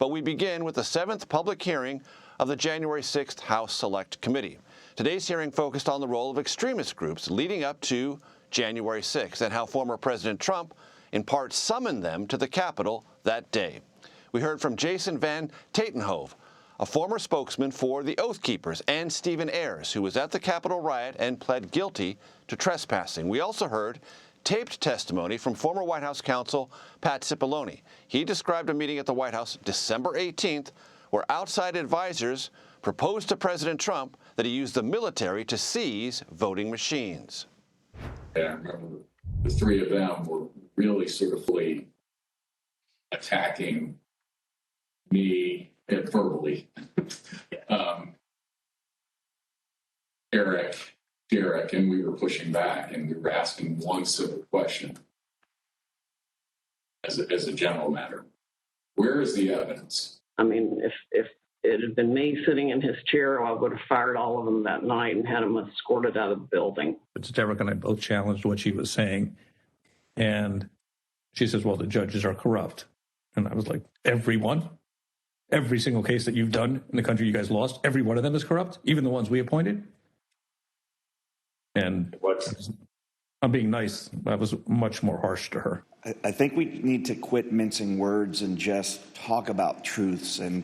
But we begin with the 7th public hearing of the January 6th House Select Committee. Today's hearing focused on the role of extremist groups leading up to January 6th and how former President Trump in part summoned them to the Capitol that day. We heard from Jason Van Tatenhove, a former spokesman for the Oath Keepers, and Stephen Ayers, who was at the Capitol riot and pled guilty to trespassing. We also heard taped testimony from former White House counsel Pat Cipollone. He described a meeting at the White House December 18th where outside advisors proposed to President Trump that he use the military to seize voting machines. I remember the three of them were really sort of attacking me verbally. Derek, and we were pushing back, and we were asking one simple question as a general matter. Where is the evidence? I mean, if it had been me sitting in his chair, I would have fired all of them that night and had them escorted out of the building. But Derek and I both challenged what she was saying. And she says, well, the judges are corrupt. And I was like, everyone? Every single case that you've done in the country you guys lost, every one of them is corrupt, even the ones we appointed? And I'm being nice. I was much more harsh to her. I think we need to quit mincing words and just talk about truths. And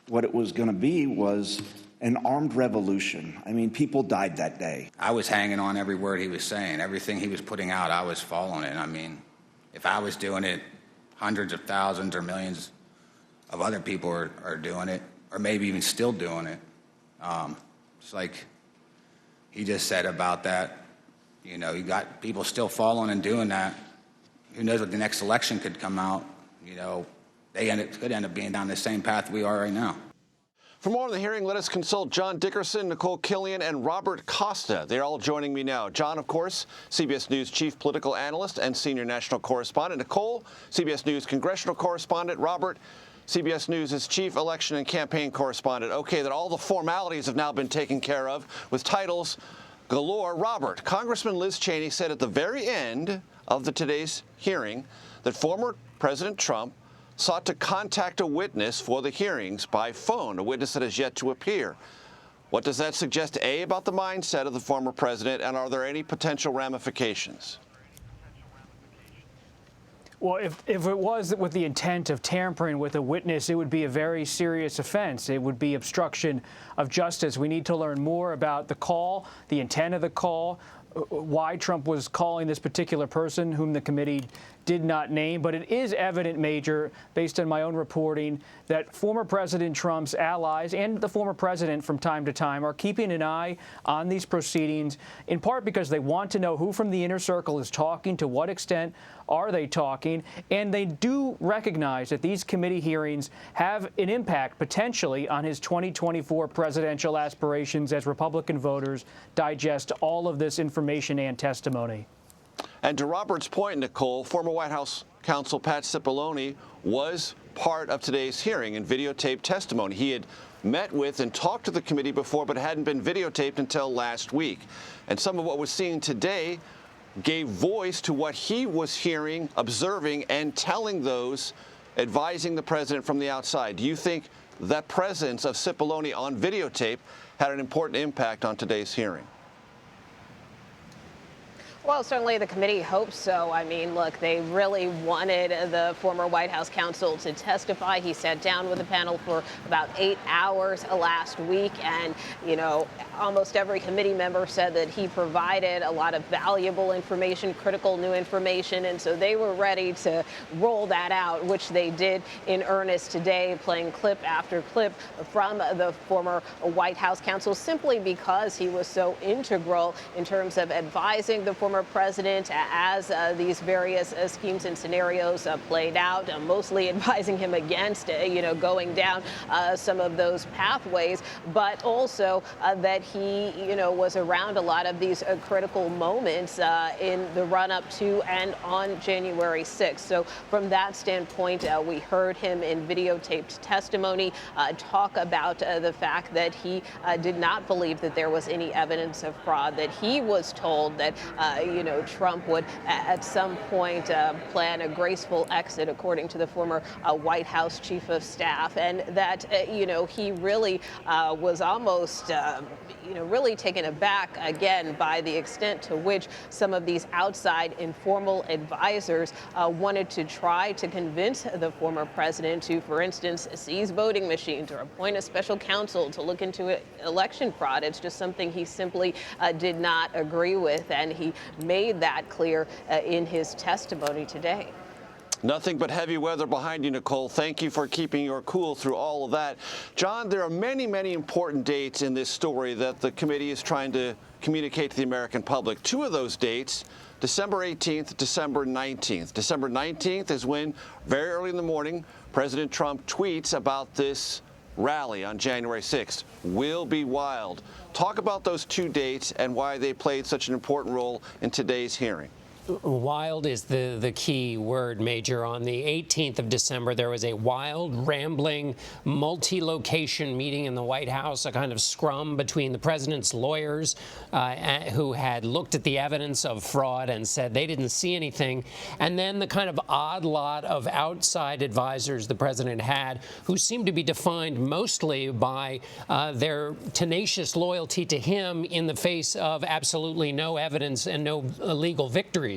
what it was going to be was an armed revolution. I mean, people died that day. I was hanging on every word he was saying. Everything he was putting out, I was following it. I mean, if I was doing it, hundreds of thousands or millions of other people are doing it, or maybe even still doing it. It's like he just said about that. You know, you got people still following and doing that. Who knows what the next election could come out? You know, could end up being down the same path we are right now. For more on the hearing, let us consult John Dickerson, Nikole Killion, and Robert Costa. They're all joining me now. John, of course, CBS News chief political analyst and senior national correspondent. Nikole, CBS News congressional correspondent. Robert, CBS News' chief election and campaign correspondent. Okay, that all the formalities have now been taken care of with titles galore. Robert, Congressman Liz Cheney said at the very end of today's hearing that former President Trump sought to contact a witness for the hearings by phone, a witness that has yet to appear. What does that suggest, A, about the mindset of the former president, and are there any potential ramifications? Well, if it was with the intent of tampering with a witness, it would be a very serious offense. It would be obstruction of justice. We need to learn more about the call, the intent of the call, why Trump was calling this particular person, whom the committee did not name. But it is evident, Major, based on my own reporting, that former President Trump's allies and the former president from time to time are keeping an eye on these proceedings, in part because they want to know who from the inner circle is talking, to what extent are they talking, and they do recognize that these committee hearings have an impact potentially on his 2024 presidential aspirations as Republican voters digest all of this information and testimony. And to Robert's point, Nikole, former White House counsel Pat Cipollone was part of today's hearing in videotaped testimony. He had met with and talked to the committee before, but hadn't been videotaped until last week. And some of what we're seeing today gave voice to what he was hearing, observing, and telling those advising the president from the outside. Do you think that presence of Cipollone on videotape had an important impact on today's hearing? Well, certainly the committee hopes so. I mean, look, they really wanted the former White House counsel to testify. He sat down with the panel for about 8 hours last week. And, you know, almost every committee member said that he provided a lot of valuable information, critical new information. And so they were ready to roll that out, which they did in earnest today, playing clip after clip from the former White House counsel, simply because he was so integral in terms of advising the former president as these various schemes and scenarios played out, mostly advising him against, going down some of those pathways, but also that he, was around a lot of these critical moments in the run-up to and on January 6th. So from that standpoint, we heard him in videotaped testimony talk about the fact that he did not believe that there was any evidence of fraud, that he was told that, Trump would at some point plan a graceful exit, according to the former White House chief of staff, and that, he really was almost, really taken aback again by the extent to which some of these outside informal advisors wanted to try to convince the former president to, for instance, seize voting machines or appoint a special counsel to look into election fraud. It's just something he simply did not agree with, and he made that clear in his testimony today. Nothing but heavy weather behind you, Nikole. Thank you for keeping your cool through all of that. John, there are many, many important dates in this story that the committee is trying to communicate to the American public. Two of those dates, December 18th, December 19th. December 19th is when, very early in the morning, President Trump tweets about this rally on January 6th. Will be wild. Talk about those two dates and why they played such an important role in today's hearing. Wild is the key word, Major. On the 18th of December, there was a wild, rambling, multi-location meeting in the White House, a kind of scrum between the president's lawyers who had looked at the evidence of fraud and said they didn't see anything, and then the kind of odd lot of outside advisors the president had who seemed to be defined mostly by their tenacious loyalty to him in the face of absolutely no evidence and no legal victory.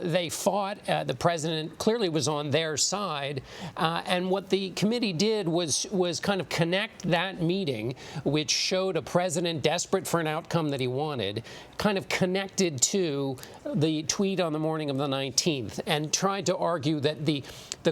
They fought. The president clearly was on their side. And what the committee did was kind of connect that meeting, which showed a president desperate for an outcome that he wanted, kind of connected to the tweet on the morning of the 19th, and tried to argue that the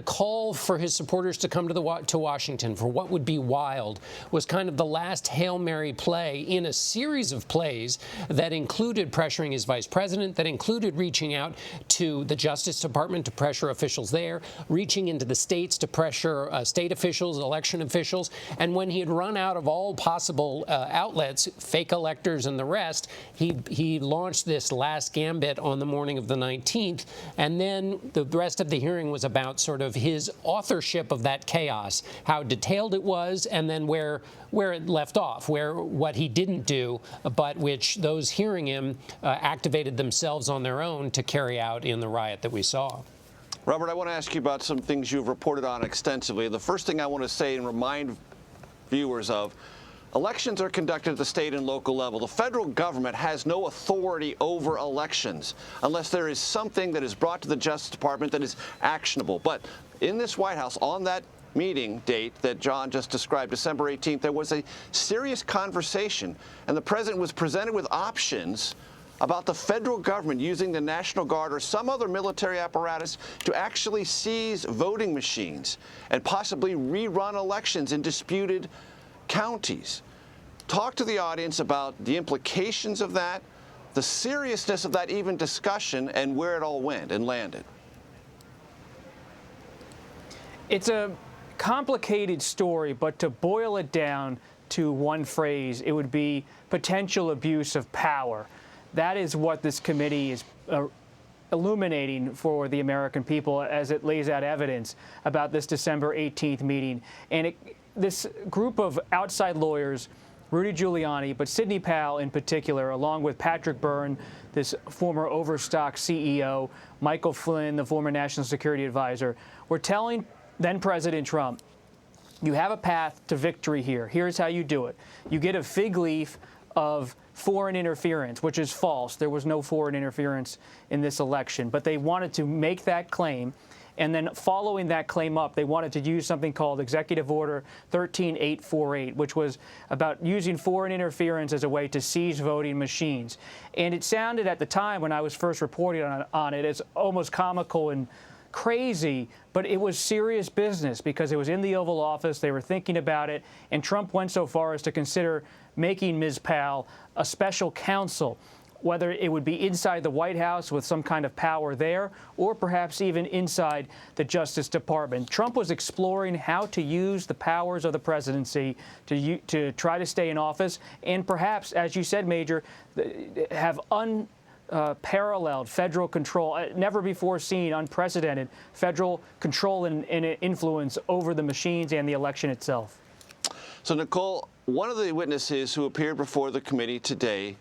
call for his supporters to come to Washington for what would be wild was kind of the last Hail Mary play in a series of plays that included pressuring his vice president, that included reaching out to the Justice Department to pressure officials there, reaching into the states to pressure state officials, election officials. And when he had run out of all possible outlets, fake electors and the rest, he launched this last gambit on the morning of the 19th. And then the rest of the hearing was about sort of his authorship of that chaos, how detailed it was, and then where it left off, what he didn't do, but which those hearing him activated themselves on their own to carry out in the riot that we saw. Robert, I want to ask you about some things you've reported on extensively. The first thing I want to say and remind viewers of, elections are conducted at the state and local level. The federal government has no authority over elections unless there is something that is brought to the Justice Department that is actionable. But in this White House, on that meeting date that John just described, December 18th, there was a serious conversation, and the president was presented with options about the federal government using the National Guard or some other military apparatus to actually seize voting machines and possibly rerun elections in disputed counties. Talk to the audience about the implications of that, the seriousness of that even discussion, and where it all went and landed. It's a complicated story, but to boil it down to one phrase, it would be potential abuse of power. That is what this committee is illuminating for the American people as it lays out evidence about this December 18th meeting. And this group of outside lawyers, Rudy Giuliani, but Sidney Powell in particular, along with Patrick Byrne, this former Overstock CEO, Michael Flynn, the former National Security Advisor, were telling then President Trump, you have a path to victory here. Here's how you do it. You get a fig leaf of foreign interference, which is false. There was no foreign interference in this election. But they wanted to make that claim. And then following that claim up, they wanted to use something called Executive Order 13848, which was about using foreign interference as a way to seize voting machines. And it sounded at the time when I was first reporting on it as almost comical and crazy, but it was serious business because it was in the Oval Office. They were thinking about it. And Trump went so far as to consider making Ms. Powell a special counsel, whether it would be inside the White House with some kind of power there, or perhaps even inside the Justice Department. Trump was exploring how to use the powers of the presidency to try to stay in office, and perhaps, as you said, Major, have unparalleled federal control, never before seen, unprecedented federal control and influence over the machines and the election itself. So, Nikole, one of the witnesses who appeared before the committee today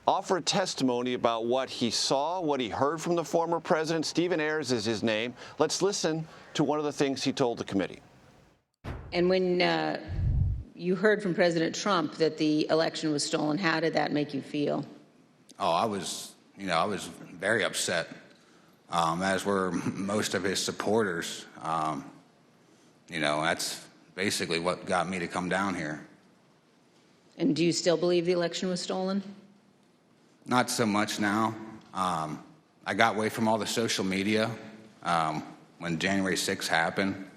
offered testimony about what he saw, what he heard from the former president. Stephen Ayers is his name. Let's listen to one of the things he told the committee. And when you heard from President Trump that the election was stolen, how did that make you feel? Oh, I was very upset, as were most of his supporters. That's basically what got me to come down here. And do you still believe the election was stolen? Not so much now. I got away from all the social media when January 6th happened.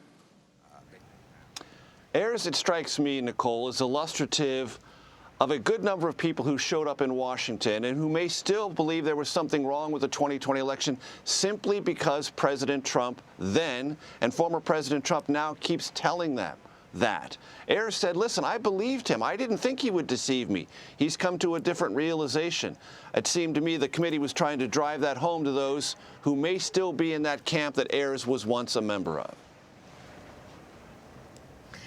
Ayers, it strikes me, Nikole, is illustrative of a good number of people who showed up in Washington and who may still believe there was something wrong with the 2020 election simply because President Trump then and former President Trump now keeps telling them that. Ayers said, listen, I believed him. I didn't think he would deceive me. He's come to a different realization. It seemed to me the committee was trying to drive that home to those who may still be in that camp that Ayers was once a member of.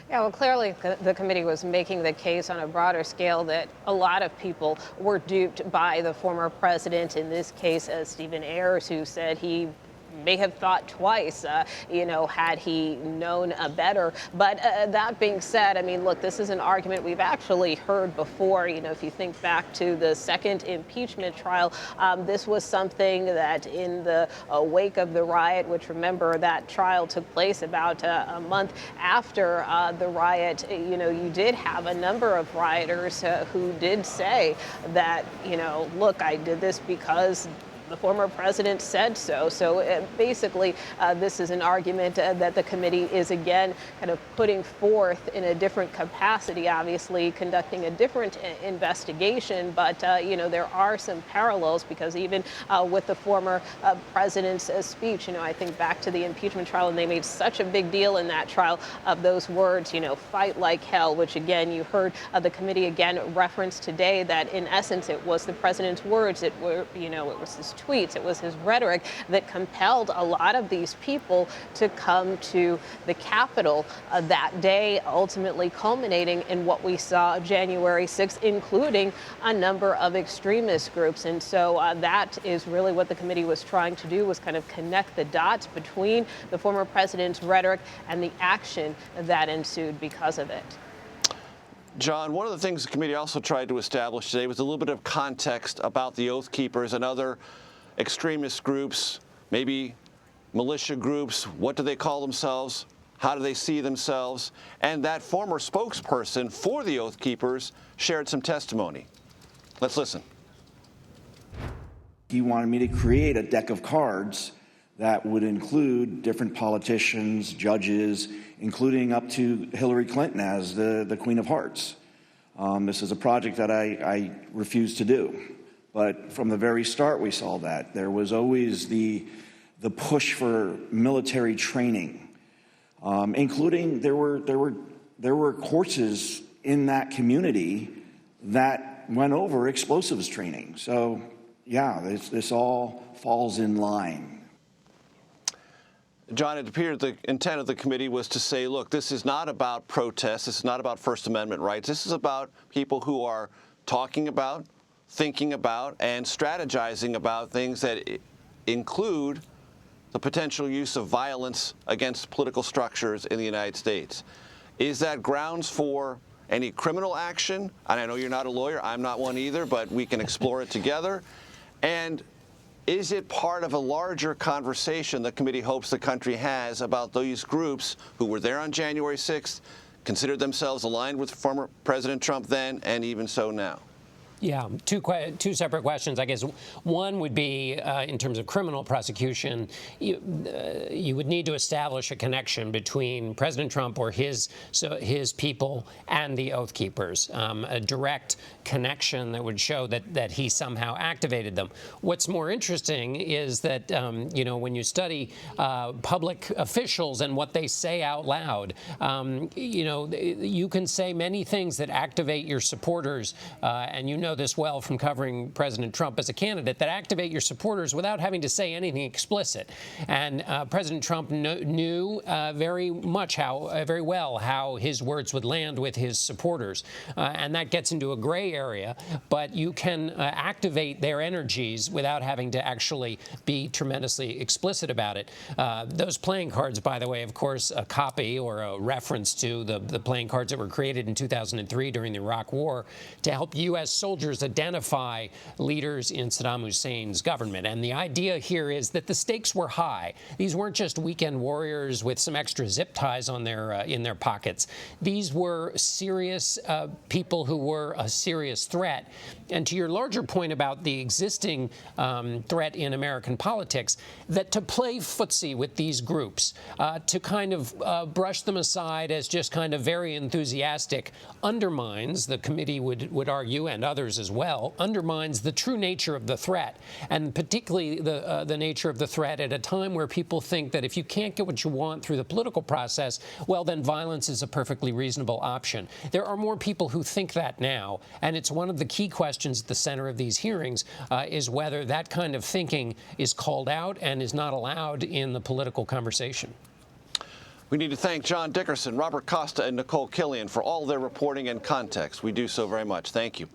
Yeah, well, clearly the committee was making the case on a broader scale that a lot of people were duped by the former president, in this case, Stephen Ayers, who said he may have thought twice, had he known better. But that being said, I mean, look, this is an argument we've actually heard before. If you think back to the second impeachment trial, this was something that in the wake of the riot, which, remember, that trial took place about a month after the riot, you did have a number of rioters who did say that, look, I did this because the former president said so. So basically, this is an argument that the committee is again kind of putting forth in a different capacity, obviously conducting a different investigation. But, there are some parallels, because even with the former president's speech, I think back to the impeachment trial, and they made such a big deal in that trial of those words, fight like hell, which again, you heard the committee again reference today that in essence, it was the president's words. It was his tweets, it was his rhetoric that compelled a lot of these people to come to the Capitol that day, ultimately culminating in what we saw January 6th, including a number of extremist groups. And so that is really what the committee was trying to do, was kind of connect the dots between the former president's rhetoric and the action that ensued because of it. John, one of the things the committee also tried to establish today was a little bit of context about the Oath Keepers and other extremist groups, maybe militia groups. What do they call themselves? How do they see themselves? And that former spokesperson for the Oath Keepers shared some testimony. Let's listen. He wanted me to create a deck of cards that would include different politicians, judges, including up to Hillary Clinton as the Queen of Hearts. This is a project that I refused to do. But from the very start, we saw that. There was always the push for military training, including there were courses in that community that went over explosives training. So, yeah, this all falls in line. John, it appeared the intent of the committee was to say, look, this is not about protests. This is not about First Amendment rights. This is about people who are talking about, thinking about, and strategizing about things that include the potential use of violence against political structures in the United States. Is that grounds for any criminal action? And I know you're not a lawyer. I'm not one either, but we can explore it together. And is it part of a larger conversation the committee hopes the country has about those groups who were there on January 6th, considered themselves aligned with former President Trump then, and even so now? Yeah, two separate questions. I guess one would be in terms of criminal prosecution, you would need to establish a connection between President Trump or his people and the Oath Keepers, a direct connection that would show that he somehow activated them. What's more interesting is that when you study public officials and what they say out loud, you can say many things that activate your supporters, and know this well from covering President Trump as a candidate, that activate your supporters without having to say anything explicit. And President Trump knew very well how his words would land with his supporters. And that gets into a gray area, but you can activate their energies without having to actually be tremendously explicit about it. Those playing cards, by the way, of course, a copy or a reference to the playing cards that were created in 2003 during the Iraq War to help U.S. soldiers identify leaders in Saddam Hussein's government. And the idea here is that the stakes were high. These weren't just weekend warriors with some extra zip ties on in their pockets. These were serious people who were a serious threat. And to your larger point about the existing threat in American politics, that to play footsie with these groups, to kind of brush them aside as just kind of very enthusiastic, undermines, the committee would argue, and others as well, undermines the true nature of the threat, and particularly the nature of the threat at a time where people think that if you can't get what you want through the political process, well, then violence is a perfectly reasonable option. There are more people who think that now, and it's one of the key questions at the center of these hearings, is whether that kind of thinking is called out and is not allowed in the political conversation. We need to thank John Dickerson, Robert Costa, and Nikole Killion for all their reporting and context. We do so very much. Thank you.